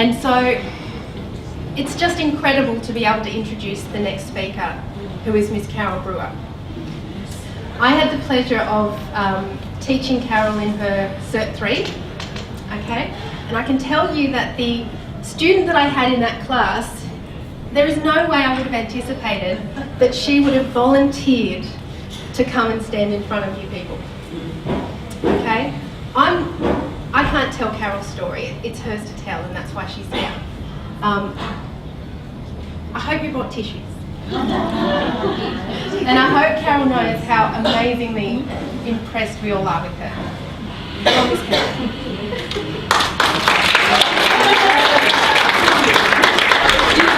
And so it's just incredible to be able to introduce the next speaker, who is Miss Carole Brewer. I had the pleasure of teaching Carole in her Cert 3, okay? And I can tell you that the student that I had in that class, there is no way I would have anticipated that she would have volunteered to come and stand in front of you people, okay? I can't tell Carole's story, it's hers to tell, and that's why she's here. I hope you brought tissues. And I hope Carole knows how amazingly impressed we all are with her. Come on, Miss Carole.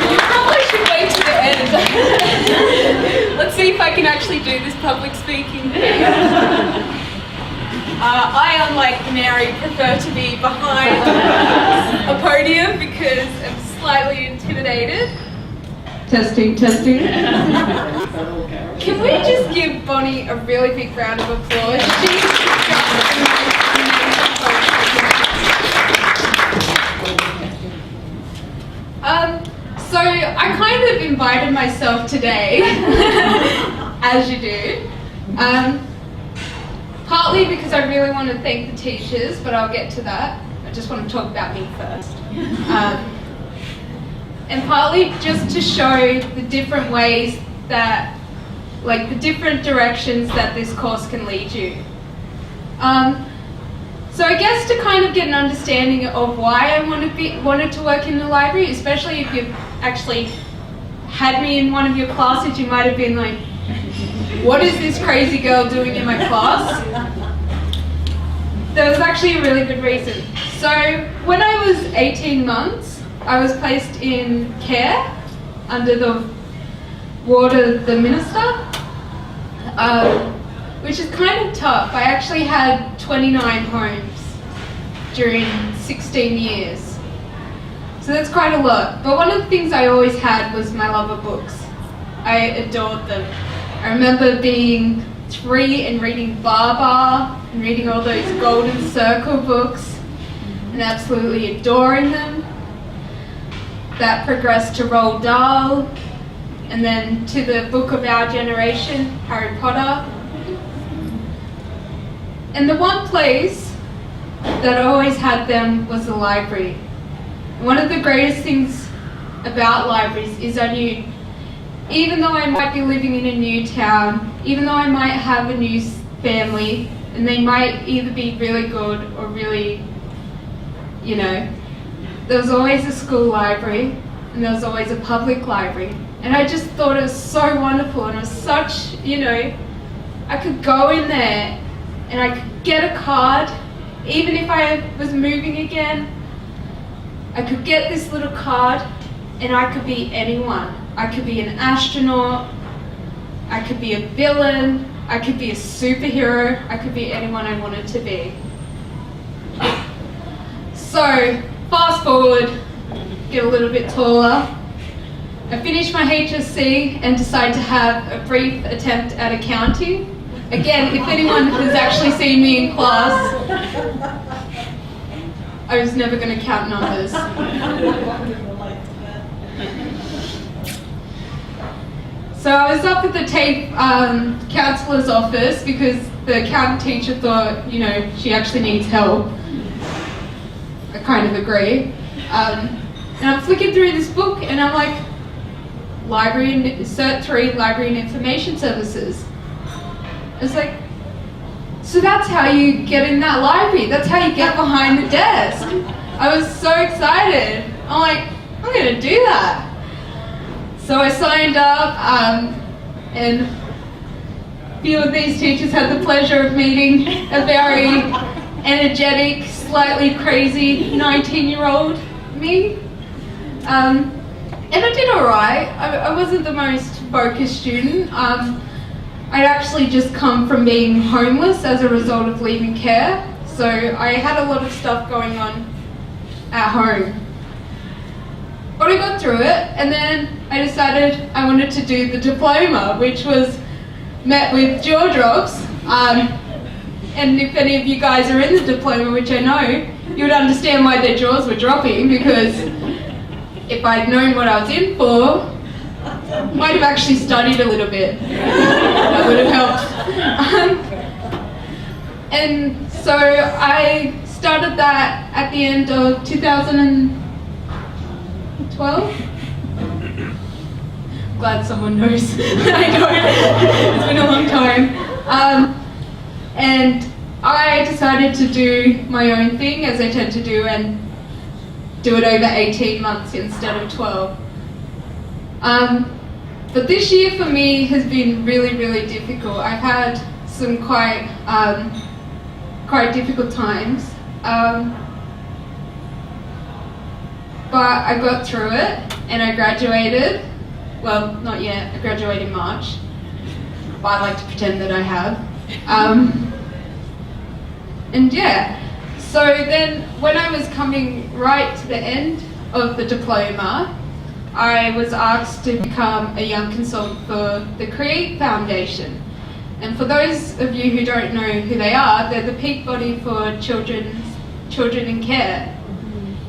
You probably should wait to the end. Let's see if I can actually do this public speaking thing. I, unlike Mary, prefer to be behind a podium because I'm slightly intimidated. Testing, testing. Can we just give Bonnie a really big round of applause? So I kind of invited myself today, as you do, partly because I really want to thank the teachers, but I'll get to that. I just want to talk about me first. And partly just to show the different ways that, like the different directions that this course can lead you. So I guess to kind of get an understanding of why I wanted to work in the library, especially if you've actually had me in one of your classes, you might have been like, what is this crazy girl doing in my class? There was actually a really good reason. So when I was 18 months, I was placed in care under the ward of the minister, which is kind of tough. I actually had 29 homes during 16 years. So that's quite a lot. But one of the things I always had was my love of books. I adored them. I remember being 3 and reading Baba and reading all those Golden Circle books and absolutely adoring them. That progressed to Roald Dahl, and then to the book of our generation, Harry Potter. And the one place that I always had them was the library. One of the greatest things about libraries is I knew, even though I might be living in a new town, even though I might have a new family, and they might either be really good or really, you know, there was always a school library and there was always a public library. And I just thought it was so wonderful, and it was such, you know, I could go in there and I could get a card, even if I was moving again, I could get this little card and I could be anyone. I could be an astronaut, I could be a villain, I could be a superhero, I could be anyone I wanted to be. So, fast forward, get a little bit taller. I finished my HSC and decided to have a brief attempt at accounting. Again, if anyone has actually seen me in class, I was never going to count numbers. So I was up at the TAFE counsellor's office because the accountant teacher thought, you know, she actually needs help. I kind of agree. And I'm flicking through this book and I'm like, Library and Cert 3, Library and Information Services. It's like, so that's how you get in that library. That's how you get behind the desk. I was so excited. I'm like, I'm going to do that. So I signed up, and a few of these teachers had the pleasure of meeting a very energetic, slightly crazy 19-year-old me. And I did alright. I wasn't the most focused student. I'd actually just come from being homeless as a result of leaving care, so I had a lot of stuff going on at home. But I got through it, and then I decided I wanted to do the diploma, which was met with jaw drops. and if any of you guys are in the diploma, which I know, you would understand why their jaws were dropping, because if I'd known what I was in for, I might have actually studied a little bit. That would have helped. And so I started that at the end of 2012. Glad someone knows. I don't. It's been a long time. And I decided to do my own thing, as I tend to do, and do it over 18 months instead of 12. But this year for me has been really, really difficult. I've had some quite difficult times. But I got through it and I graduated. Well, not yet, I graduated in March. But I like to pretend that I have. And yeah, so then when I was coming right to the end of the diploma, I was asked to become a young consultant for the Create Foundation. And for those of you who don't know who they are, they're the peak body for children in care.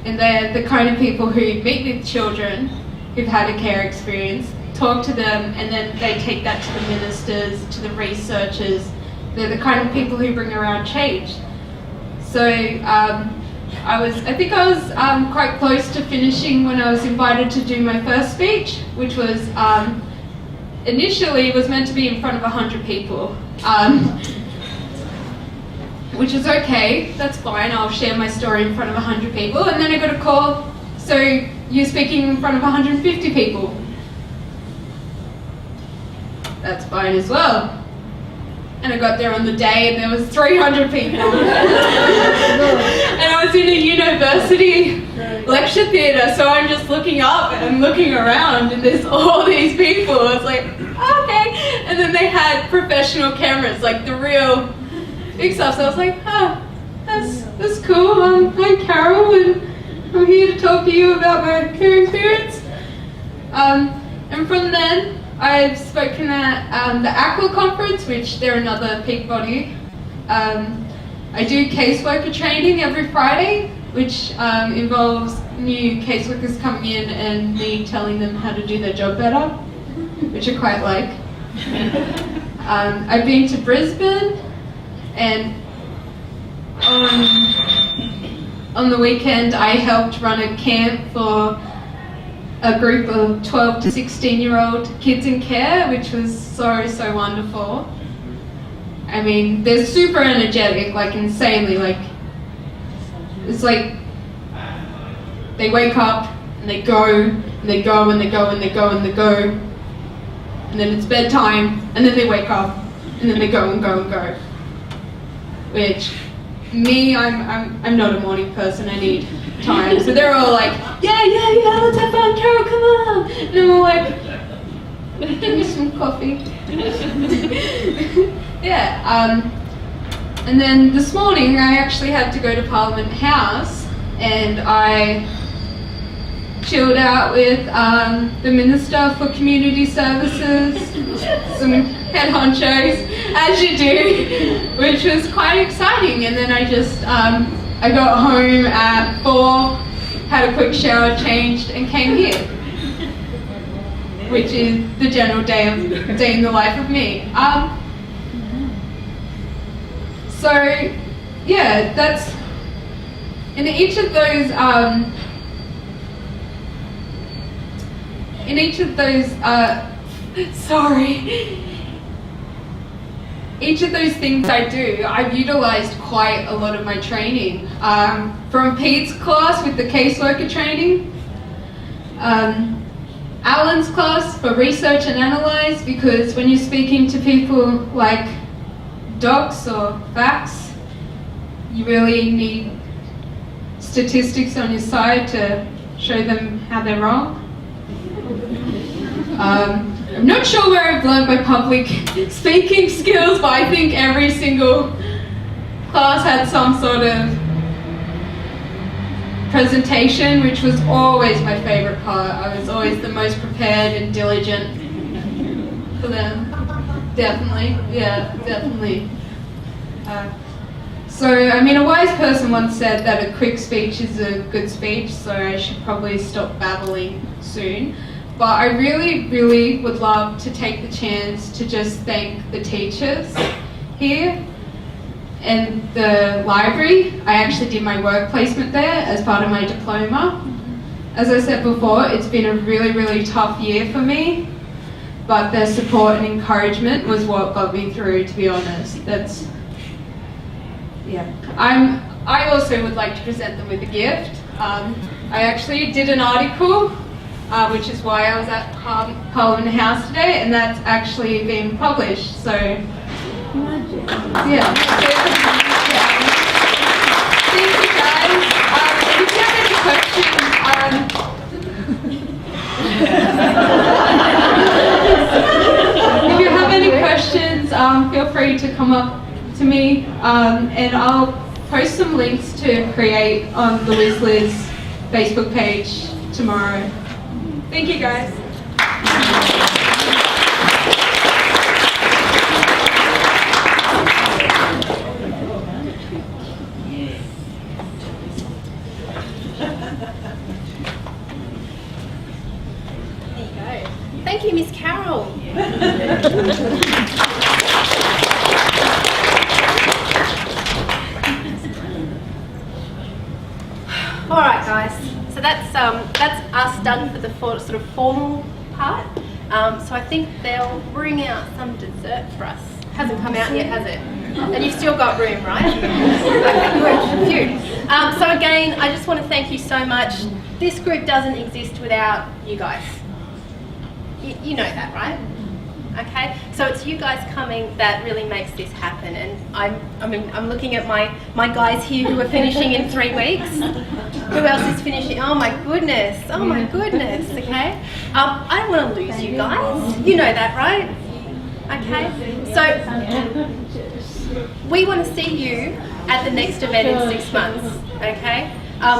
And they're the kind of people who meet with children who've had a care experience, talk to them, and then they take that to the ministers, to the researchers. They're the kind of people who bring around change. So I think I was quite close to finishing when I was invited to do my first speech, which was initially was meant to be in front of 100 people, which is okay, that's fine, I'll share my story in front of 100 people, and then I got a call, so you're speaking in front of 150 people. That's fine as well. And I got there on the day and there was 300 people. And I was in a university lecture theatre, so I'm just looking up and I'm looking around and there's all these people. I was like, okay. And then they had professional cameras, like the real big stuff. So I was like, that's cool. I'm Carole and I'm here to talk to you about my care experience. And from then, I've spoken at the ACWA conference, which they're another peak body. I do caseworker training every Friday, which involves new caseworkers coming in and me telling them how to do their job better, which I quite like. I've been to Brisbane, and on the weekend I helped run a camp for a group of 12 to 16-year-old kids in care, which was so wonderful. I mean, they're super energetic, like insanely, like, it's like they wake up and they go and they go and they go and they go and they go, and then it's bedtime and then they wake up and then they go and go and go. Which, me, I'm not a morning person, I need time. So they're all like, yeah, let's have fun, Carole, come on. And I'm all like, give me some coffee. Yeah, and then this morning I actually had to go to Parliament House and I chilled out with the Minister for Community Services, some head honchos, as you do, which was quite exciting. And then I just, I got home at 4, had a quick shower, changed, and came here, which is the general day in the life of me. So, yeah, that's, in each of those each of those things I do, I've utilised quite a lot of my training. From Pete's class with the caseworker training, Alan's class for research and analyse, because when you're speaking to people like docs or facts, you really need statistics on your side to show them how they're wrong. I'm not sure where I've learned my public speaking skills, but I think every single class had some sort of presentation, which was always my favourite part. I was always the most prepared and diligent for them. Definitely, yeah, definitely. So, I mean, a wise person once said that a quick speech is a good speech, so I should probably stop babbling soon. But I really, really would love to take the chance to just thank the teachers here and the library. I actually did my work placement there as part of my diploma. As I said before, it's been a really, really tough year for me, but their support and encouragement was what got me through, to be honest. I also would like to present them with a gift. I actually did an article, which is why I was at Parliament House today, and that's actually been published, so yeah. Thank you guys. If you have any questions, if you have any questions, feel free to come up to me, and I'll post some links to create on the WSILIS Facebook page tomorrow. Thank you guys. There you go. Thank you, Miss Carole. All right, guys. So that's us done for the sort of formal part. So I think they'll bring out some dessert for us. Hasn't come out yet, has it? And you've still got room, right? Okay, good. Phew. So again, I just want to thank you so much. This group doesn't exist without you guys. You know that, right? Okay, so it's you guys coming that really makes this happen, and I'm looking at my guys here who are finishing in 3 weeks. Who else is finishing? Oh my goodness! Oh my goodness! Okay, I don't want to lose you guys. You know that, right? Okay, so we want to see you at the next event in 6 months. Okay,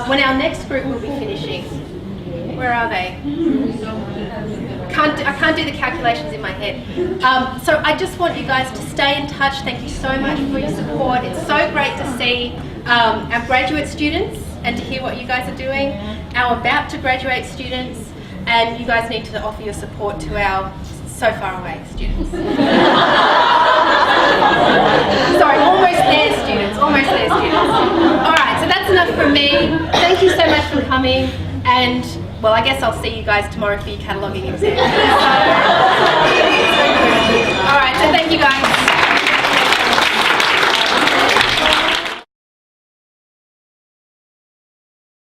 when our next group will be finishing. Where are they? I can't do the calculations in my head. So I just want you guys to stay in touch. Thank you so much for your support. It's so great to see our graduate students and to hear what you guys are doing, our about to graduate students, and you guys need to offer your support to our so far away students. Sorry, almost there students, almost there students. All right, so that's enough from me. Thank you so much for coming, and well, I guess I'll see you guys tomorrow for your cataloguing exam. All right, so thank you guys.